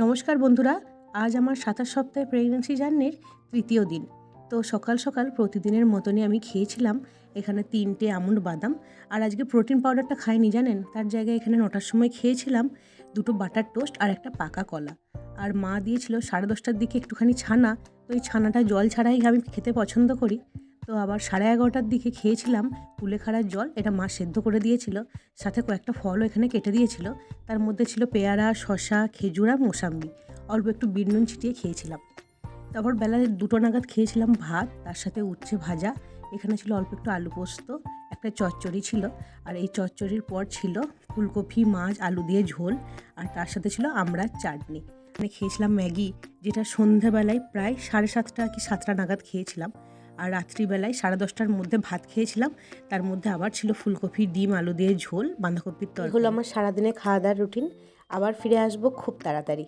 নমস্কার বন্ধুরা, আজ আমার ২৭ সপ্তাহে প্রেগন্যান্সি জার্নির তৃতীয় দিন। তো সকাল সকাল প্রতিদিনের মতনই আমি খেয়েছিলাম এখানে ৩টে আমন্ড বাদাম। আর আজকে প্রোটিন পাউডারটা খাইনি জানেন, তার জায়গায় এখানে ৯টার সময় খেয়েছিলাম ২টো বাটার টোস্ট আর একটা পাকা কলা। আর মা দিয়েছিল ১০:৩০টার দিকে একটুখানি ছানা, তো এই ছানাটা জল ছাড়াই আমি খেতে পছন্দ করি। তো আবার 11:30টার দিকে খেয়েছিলাম কুলেখাড়ার জল, এটা মা সেদ্ধ করে দিয়েছিল, সাথে কয়েকটা ফলও এখানে কেটে দিয়েছিল। তার মধ্যে ছিল পেয়ারা, শসা, খেজুর আর মোসাম্বি। অল্প একটু বিট নুন ছিটিয়ে খেয়েছিলাম। তারপর বেলা 2টো নাগাদ খেয়েছিলাম ভাত, তার সাথে উচ্ছে ভাজা। এখানে ছিল অল্প একটু আলু পোস্ত, একটা চচ্চড়ি ছিল, আর এই চচ্চড়ির পর ছিল ফুলকপি মাছ আলু দিয়ে ঝোল, আর তার সাথে ছিল আমড়ার চাটনি। মানে খেয়েছিলাম ম্যাগি, যেটা সন্ধ্যাবেলায় প্রায় 7:30টা কি 7টা নাগাদ খেয়েছিলাম। আর রাত্রিবেলায় 10:30টার মধ্যে ভাত খেয়েছিলাম, তার মধ্যে আবার ছিল ফুলকপি ডিম আলু দিয়ে ঝোল, বাঁধাকপির তরকারি। হলো আমার সারাদিনে খাওয়া দাওয়ার রুটিন। আবার ফিরে আসবো খুব তাড়াতাড়ি।